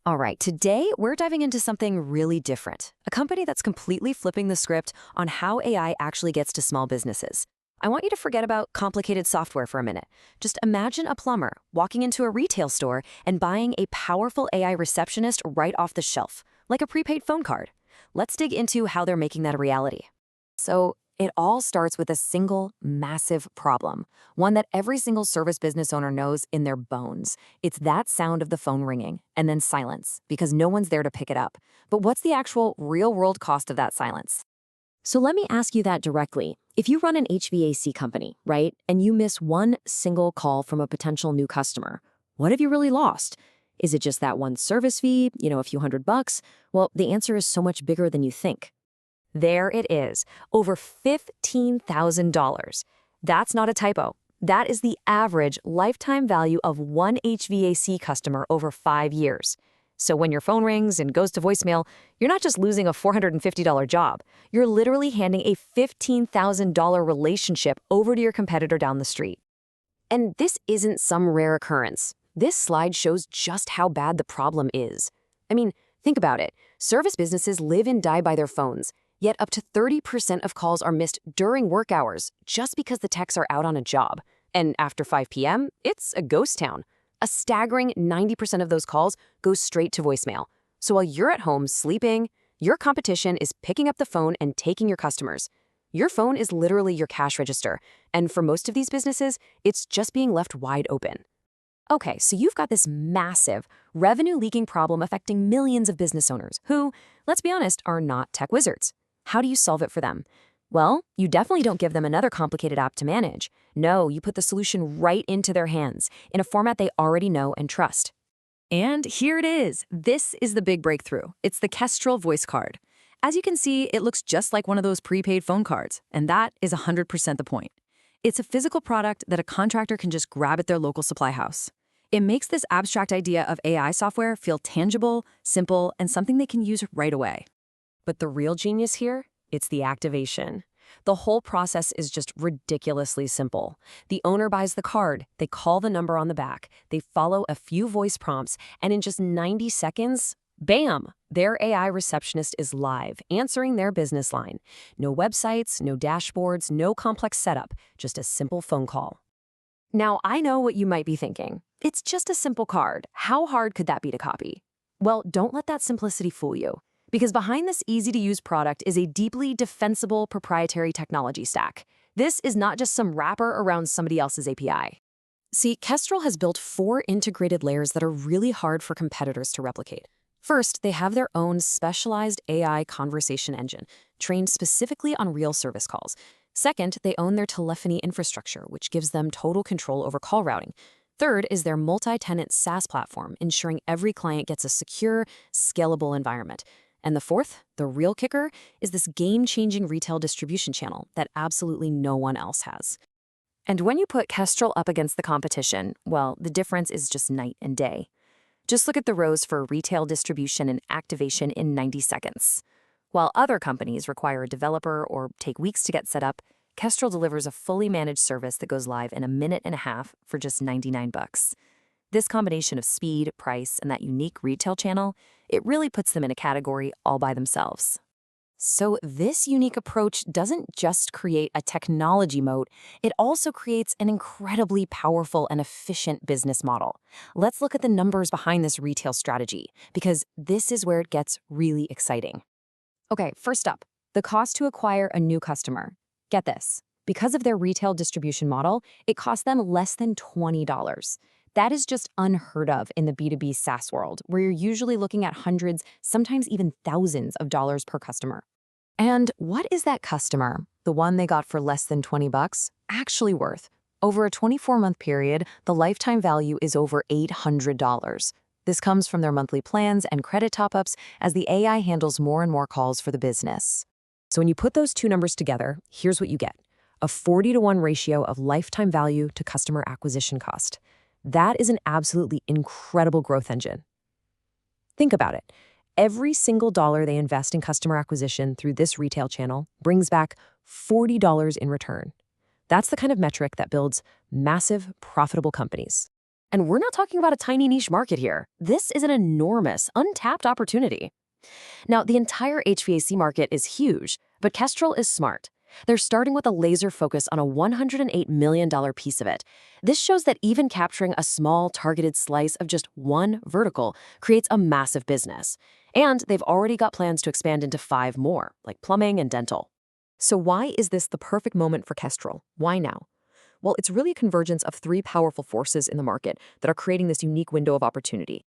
All right, today we're diving into something really different, a company that's completely flipping the script on how AI actually gets to small businesses. I want you to forget about complicated software for a minute. Just imagine a plumber walking into a retail store and buying a powerful AI receptionist right off the shelf, like a prepaid phone card. Let's dig into how they're making that a reality. So, it all starts with a single, massive problem, one that every single service business owner knows in their bones. It's that sound of the phone ringing and then silence because no one's there to pick it up. But what's the actual real-world cost of that silence? So let me ask you that directly. If you run an HVAC company, right, and you miss one single call from a potential new customer, what have you really lost? Is it just that one service fee, a few $100? Well, the answer is so much bigger than you think. There it is, over $15,000. That's not a typo. That is the average lifetime value of one HVAC customer over 5 years. So when your phone rings and goes to voicemail, you're not just losing a $450 job. You're literally handing a $15,000 relationship over to your competitor down the street. And this isn't some rare occurrence. This slide shows just how bad the problem is. I mean, think about it. Service businesses live and die by their phones. Yet up to 30% of calls are missed during work hours just because the techs are out on a job. And after 5 p.m., it's a ghost town. A staggering 90% of those calls go straight to voicemail. So while you're at home sleeping, your competition is picking up the phone and taking your customers. Your phone is literally your cash register. And for most of these businesses, it's just being left wide open. Okay, so you've got this massive revenue-leaking problem affecting millions of business owners who, let's be honest, are not tech wizards. How do you solve it for them? Well, you definitely don't give them another complicated app to manage. No, you put the solution right into their hands in a format they already know and trust. And here it is. This is the big breakthrough. It's the Kestrel Voice Card. As you can see, it looks just like one of those prepaid phone cards, and that is 100% the point. It's a physical product that a contractor can just grab at their local supply house. It makes this abstract idea of AI software feel tangible, simple, and something they can use right away. But the real genius here, it's the activation. The whole process is just ridiculously simple. The owner buys the card, they call the number on the back, they follow a few voice prompts, and in just 90 seconds, bam, their AI receptionist is live, answering their business line. No websites, no dashboards, no complex setup, just a simple phone call. Now, I know what you might be thinking. It's just a simple card. How hard could that be to copy? Well, don't let that simplicity fool you. Because behind this easy-to-use product is a deeply defensible proprietary technology stack. This is not just some wrapper around somebody else's API. See, Kestrel has built 4 integrated layers that are really hard for competitors to replicate. First, they have their own specialized AI conversation engine, trained specifically on real service calls. Second, they own their telephony infrastructure, which gives them total control over call routing. Third is their multi-tenant SaaS platform, ensuring every client gets a secure, scalable environment. And the fourth, the real kicker, is this game-changing retail distribution channel that absolutely no one else has. And when you put Kestrel up against the competition, well, the difference is just night and day. Just look at the rows for retail distribution and activation in 90 seconds. While other companies require a developer or take weeks to get set up, Kestrel delivers a fully managed service that goes live in a minute and a half for just $99. This combination of speed, price, and that unique retail channel, it really puts them in a category all by themselves. So this unique approach doesn't just create a technology moat, it also creates an incredibly powerful and efficient business model. Let's look at the numbers behind this retail strategy, because this is where it gets really exciting. Okay, first up, the cost to acquire a new customer. Get this. Because of their retail distribution model, it costs them less than $20. That is just unheard of in the B2B SaaS world, where you're usually looking at hundreds, sometimes even thousands of dollars per customer. And what is that customer, the one they got for less than $20, actually worth? Over a 24-month period, the lifetime value is over $800. This comes from their monthly plans and credit top-ups as the AI handles more and more calls for the business. So when you put those two numbers together, here's what you get: a 40-to-1 ratio of lifetime value to customer acquisition cost. That is an absolutely incredible growth engine. Think about it. Every single dollar they invest in customer acquisition through this retail channel brings back $40 in return. That's the kind of metric that builds massive, profitable companies. And we're not talking about a tiny niche market here. This is an enormous, untapped opportunity. Now, the entire HVAC market is huge, but Kestrel is smart. They're starting with a laser focus on a $108 million piece of it. This shows that even capturing a small, targeted slice of just one vertical creates a massive business. And they've already got plans to expand into 5 more, like plumbing and dental. So why is this the perfect moment for Kestrel? Why now? Well, it's really a convergence of 3 powerful forces in the market that are creating this unique window of opportunity.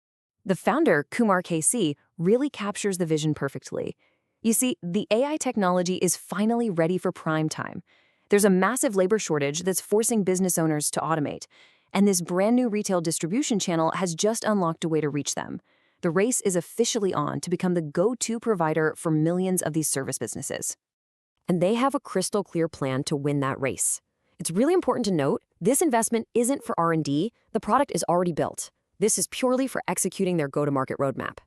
The founder, Kumar KC, really captures the vision perfectly. You see, the AI technology is finally ready for prime time. There's a massive labor shortage that's forcing business owners to automate, and this brand new retail distribution channel has just unlocked a way to reach them. The race is officially on to become the go-to provider for millions of these service businesses. And they have a crystal clear plan to win that race. It's really important to note, this investment isn't for R&D, the product is already built. This is purely for executing their go-to-market roadmap.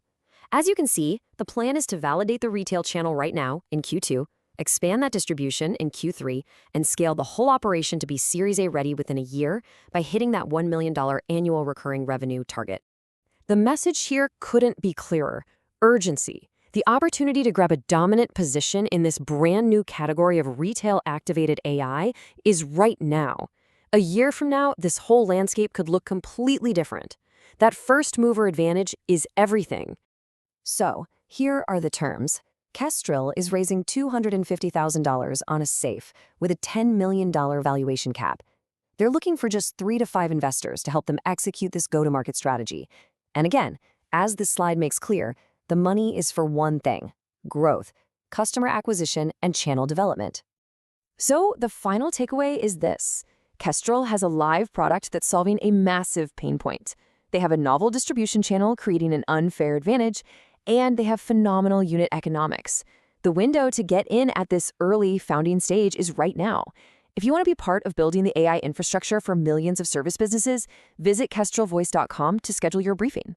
As you can see, the plan is to validate the retail channel right now in Q2, expand that distribution in Q3, and scale the whole operation to be Series A ready within a year by hitting that $1 million annual recurring revenue target. The message here couldn't be clearer. Urgency. The opportunity to grab a dominant position in this brand new category of retail-activated AI is right now. A year from now, this whole landscape could look completely different. That first-mover advantage is everything. So, here are the terms. Kestrel is raising $250,000 on a SAFE with a $10 million valuation cap. They're looking for just 3 to 5 investors to help them execute this go-to-market strategy. And again, as this slide makes clear, the money is for one thing: growth, customer acquisition, and channel development. So the final takeaway is this. Kestrel has a live product that's solving a massive pain point. They have a novel distribution channel creating an unfair advantage, and they have phenomenal unit economics. The window to get in at this early founding stage is right now. If you want to be part of building the AI infrastructure for millions of service businesses, visit KestrelVoice.com to schedule your briefing.